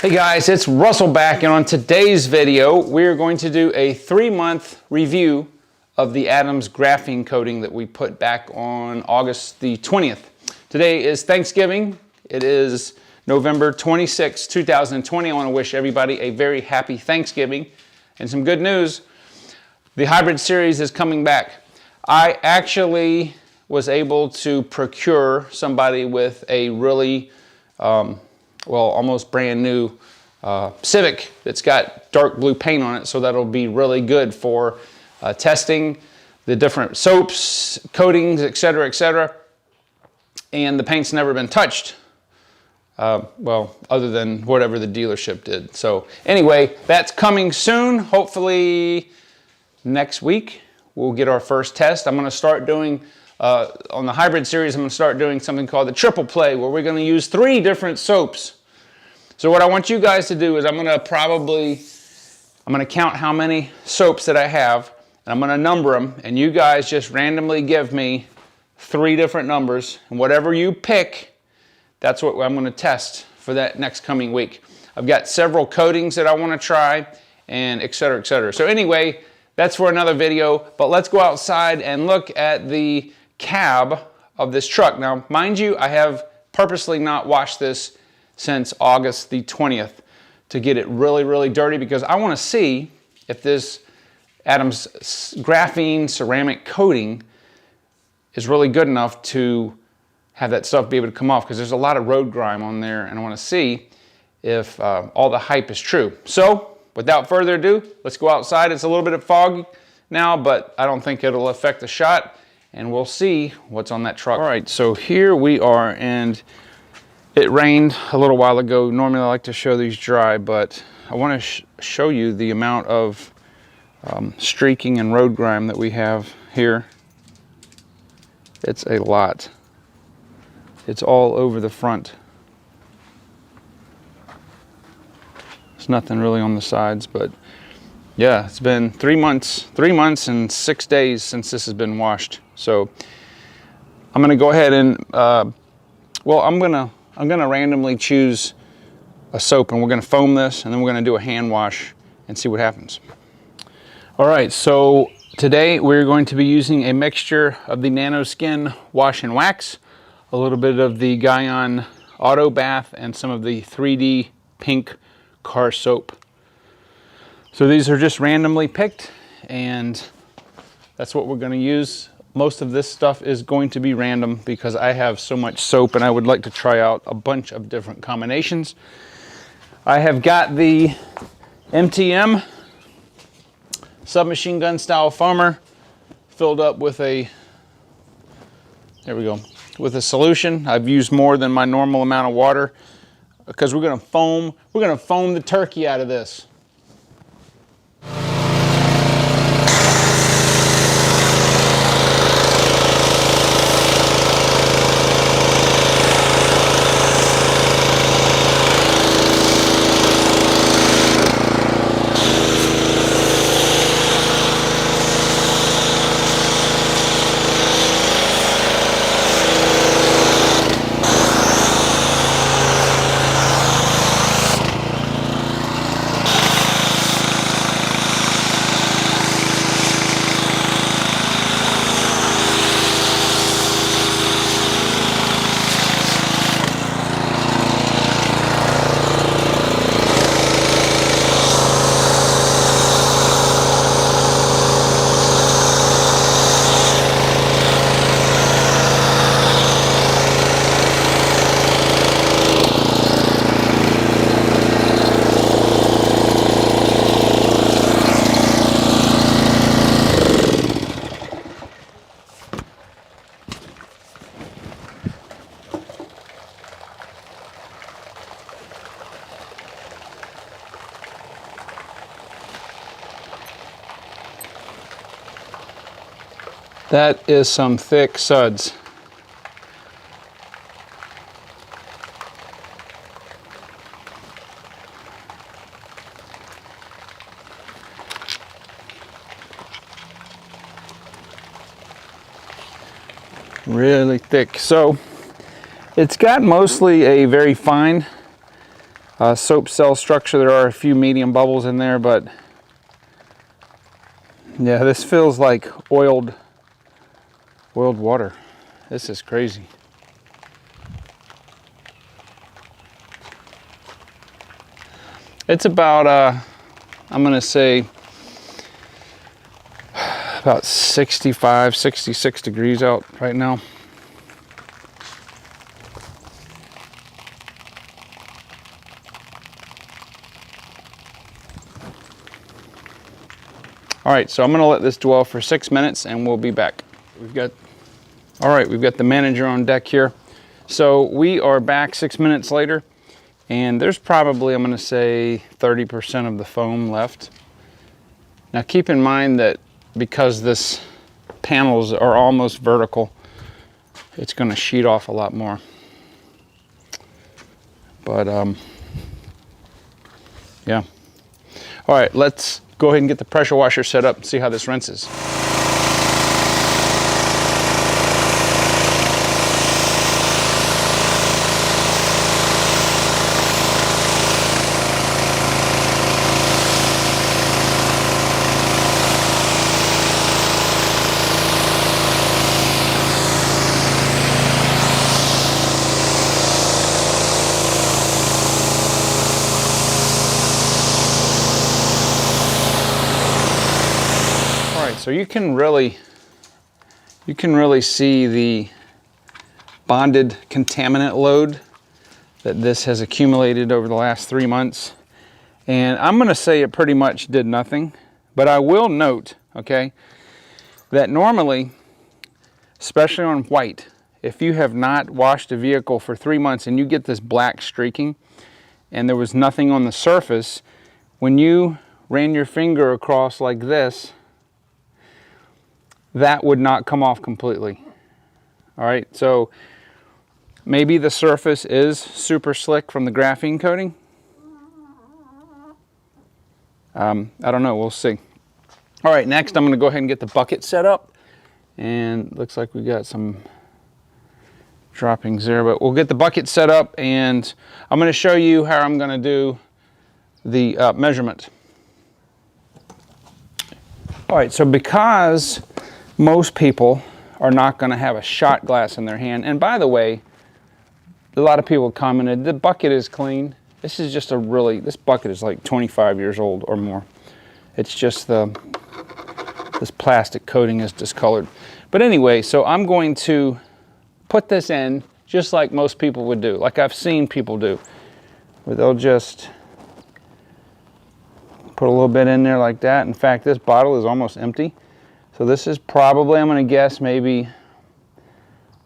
Hey guys, it's Russell back, and on today's video we're going to do a 3-month review of the Adams graphene coating that we put back on August the 20th. Today is Thanksgiving. It is November 26, 2020. I want to wish everybody a very happy Thanksgiving and some good news. The hybrid series is coming back. I actually was able to procure somebody with a really well, almost brand new Civic that's got dark blue paint on it, so that'll be really good for testing the different soaps, coatings, etc., etc. And the paint's never been touched, well, other than whatever the dealership did. So anyway, that's coming soon. Hopefully next week we'll get our first test. I'm going to start doing on the hybrid series, I'm going to start doing something called the triple play, where we're going to use 3 different soaps. So what I want you guys to do is I'm going to count how many soaps that I have, and I'm going to number them, and you guys just randomly give me 3 different numbers, and whatever you pick, that's what I'm going to test for that next coming week. I've got several coatings that I want to try, and etc., etc. So anyway, that's for another video, but let's go outside and look at the cab of this truck. Now, mind you, I have purposely not washed this since August the 20th to get it really, really dirty, because I want to see if this Adams graphene ceramic coating is really good enough to have that stuff be able to come off, because there's a lot of road grime on there, and I want to see if all the hype is true. So without further ado, let's go outside. It's a little bit of fog now, but I don't think it'll affect the shot, and we'll see what's on that truck. All right, so here we are, and it rained a little while ago. Normally I like to show these dry, but I want to show you the amount of streaking and road grime that we have here. It's a lot. It's all over the front. There's nothing really on the sides, but yeah, it's been 3 months and 6 days since this has been washed. So I'm gonna go ahead and well, I'm gonna randomly choose a soap, and we're gonna foam this, and then we're gonna do a hand wash and see what happens. All right, so today we're going to be using a mixture of the NanoSkin Wash and Wax, a little bit of the Guyon Auto Bath, and some of the 3D Pink Car Soap. So these are just randomly picked, and that's what we're going to use. Most of this stuff is going to be random because I have so much soap and I would like to try out a bunch of different combinations. I have got the MTM Submachine gun style foamer filled up with a, there we go, with a solution. I've used more than my normal amount of water because we're going to foam the turkey out of this. That is some thick suds. Really thick. So it's got mostly a very fine soap cell structure. There are a few medium bubbles in there, but yeah, this feels like oiled water. This is crazy. It's about, I'm gonna say, about 65, 66 degrees out right now. All right, so I'm gonna let this dwell for 6 minutes and we'll be back. All right, we've got the manager on deck here. So we are back 6 minutes later, and there's probably, I'm gonna say, 30% of the foam left. Now keep in mind that because this panels are almost vertical, it's gonna sheet off a lot more. But yeah. All right, let's go ahead and get the pressure washer set up and see how this rinses. So you can really see the bonded contaminant load that this has accumulated over the last 3 months. And I'm gonna say it pretty much did nothing, but I will note, okay, that normally, especially on white, if you have not washed a vehicle for 3 months and you get this black streaking and there was nothing on the surface, when you ran your finger across like this, that would not come off completely. All right, so maybe the surface is super slick from the graphene coating. I don't know, we'll see. All right, next I'm gonna go ahead and get the bucket set up. And looks like we got some droppings there, but we'll get the bucket set up and I'm gonna show you how I'm gonna do the measurement. All right, so because most people are not going to have a shot glass in their hand. And by the way, a lot of people commented, the bucket is clean. This is just this bucket is like 25 years old or more. It's just this plastic coating is discolored. But anyway, so I'm going to put this in just like most people would do, like I've seen people do, where they'll just put a little bit in there like that. In fact, this bottle is almost empty. So this is probably, I'm going to guess, maybe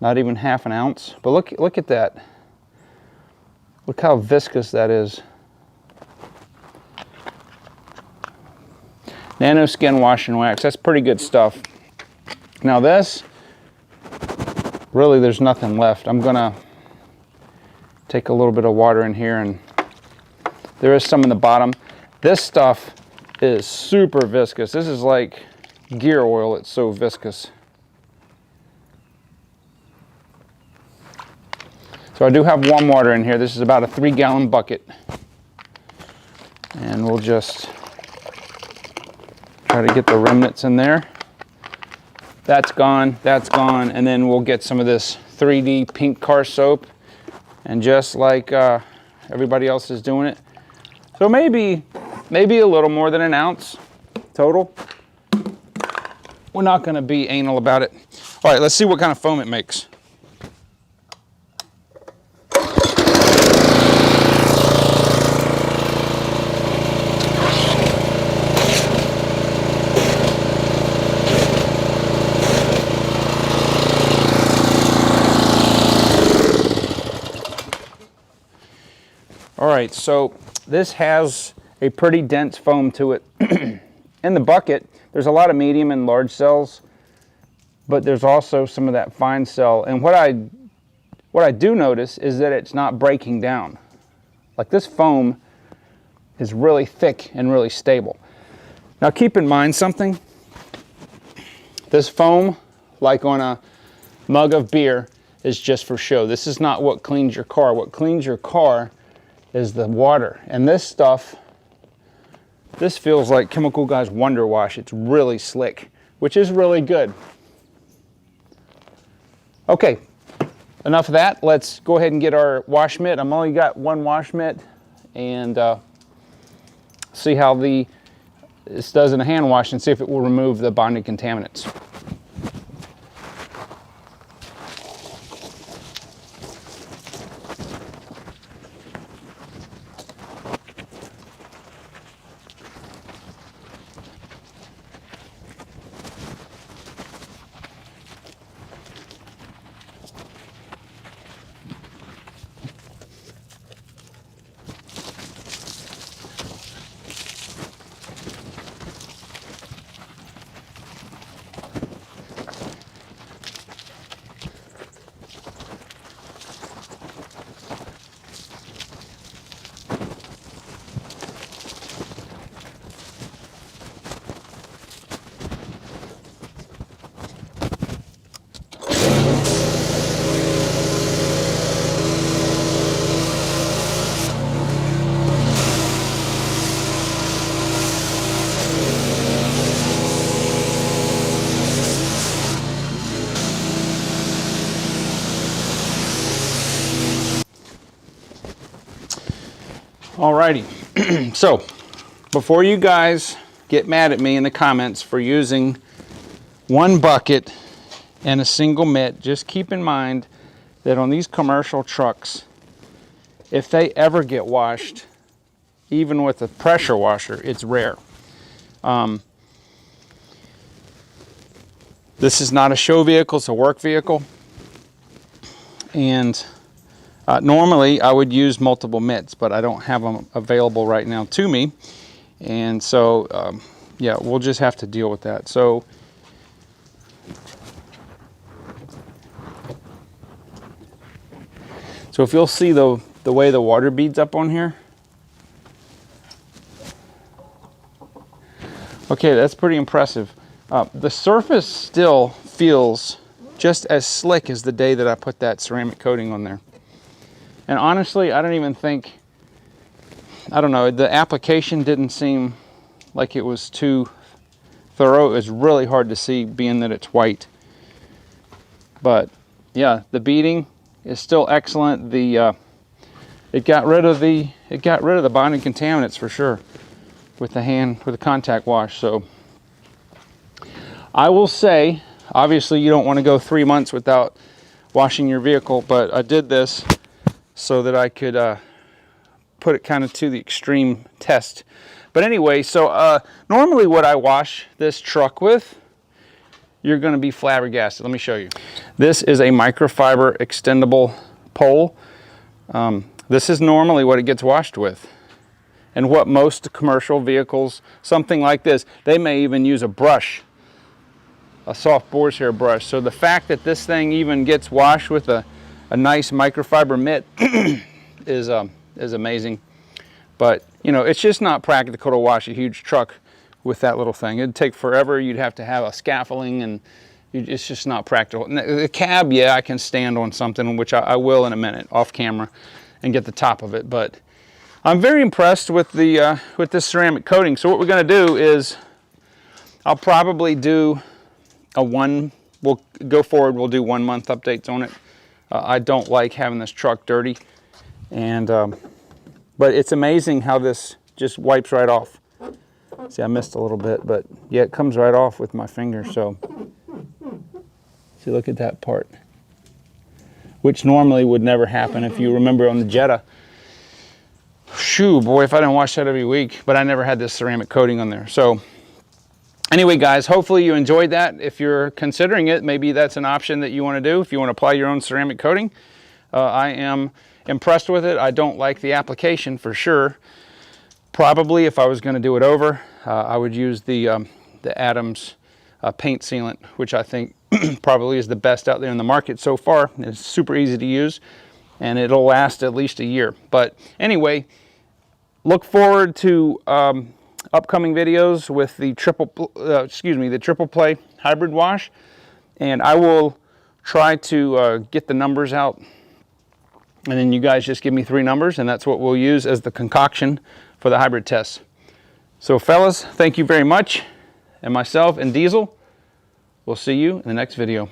not even half an ounce. But look at that. Look how viscous that is. Nano Skin Wash and Wax. That's pretty good stuff. Now this, really there's nothing left. I'm going to take a little bit of water in here, and there is some in the bottom. This stuff is super viscous. This is like gear oil, it's so viscous. So I do have warm water in here. This is about a 3-gallon bucket. And we'll just try to get the remnants in there. That's gone, and then we'll get some of this 3D pink car soap. And just like everybody else is doing it. So maybe a little more than an ounce total. We're not going to be anal about it. All right, let's see what kind of foam it makes. All right, so this has a pretty dense foam to it. In the bucket, there's a lot of medium and large cells, but there's also some of that fine cell. And what I do notice is that it's not breaking down. Like this foam is really thick and really stable. Now keep in mind something. This foam, like on a mug of beer, is just for show. This is not what cleans your car. What cleans your car is the water. And this stuff, this feels like Chemical Guy's Wonder Wash. It's really slick, which is really good. Okay, enough of that. Let's go ahead and get our wash mitt. I've only got one wash mitt, and see how this does in a hand wash and see if it will remove the bonded contaminants. Alrighty, so before you guys get mad at me in the comments for using one bucket and a single mitt, just keep in mind that on these commercial trucks, if they ever get washed, even with a pressure washer, it's rare. This is not a show vehicle, it's a work vehicle. And normally I would use multiple mitts, but I don't have them available right now to me. And so, yeah, we'll just have to deal with that. So, if you'll see the way the water beads up on here. Okay, that's pretty impressive. The surface still feels just as slick as the day that I put that ceramic coating on there. And honestly, I don't even think, I don't know, the application didn't seem like it was too thorough. It was really hard to see being that it's white. But yeah, the beading is still excellent. It got rid of the bonding contaminants for sure with the contact wash. So I will say, obviously you don't want to go 3 months without washing your vehicle, but I did this so that I could put it kind of to the extreme test. But anyway, so normally what I wash this truck with, you're going to be flabbergasted. Let me show you. This is a microfiber extendable pole. This is normally what it gets washed with. And what most commercial vehicles, something like this, they may even use a brush, a soft boar's hair brush. So the fact that this thing even gets washed with a nice microfiber mitt is amazing. But you know, it's just not practical to wash a huge truck with that little thing. It'd take forever. You'd have to have a scaffolding, and it's just not practical. And the cab, yeah, I can stand on something, which I will in a minute off camera and get the top of it. But I'm very impressed with this ceramic coating. So what we're going to do is I'll probably do we'll go forward, we'll do 1 month updates on it. I don't like having this truck dirty, and but it's amazing how this just wipes right off. See, I missed a little bit, but yeah, it comes right off with my finger. So see, look at that part, which normally would never happen. If you remember on the Jetta, shoo, boy, if I didn't wash that every week. But I never had this ceramic coating on there. So anyway, guys, hopefully you enjoyed that. If you're considering it, maybe that's an option that you want to do if you want to apply your own ceramic coating. I am impressed with it. I don't like the application for sure. Probably if I was going to do it over, I would use the Adams paint sealant, which I think probably is the best out there in the market so far. It's super easy to use, and it'll last at least a year. But anyway, look forward to upcoming videos with the triple play hybrid wash, and I will try to get the numbers out And then you guys just give me 3 numbers, and that's what we'll use as the concoction for the hybrid test. So fellas, thank you very much. And myself and Diesel, we'll see you in the next video.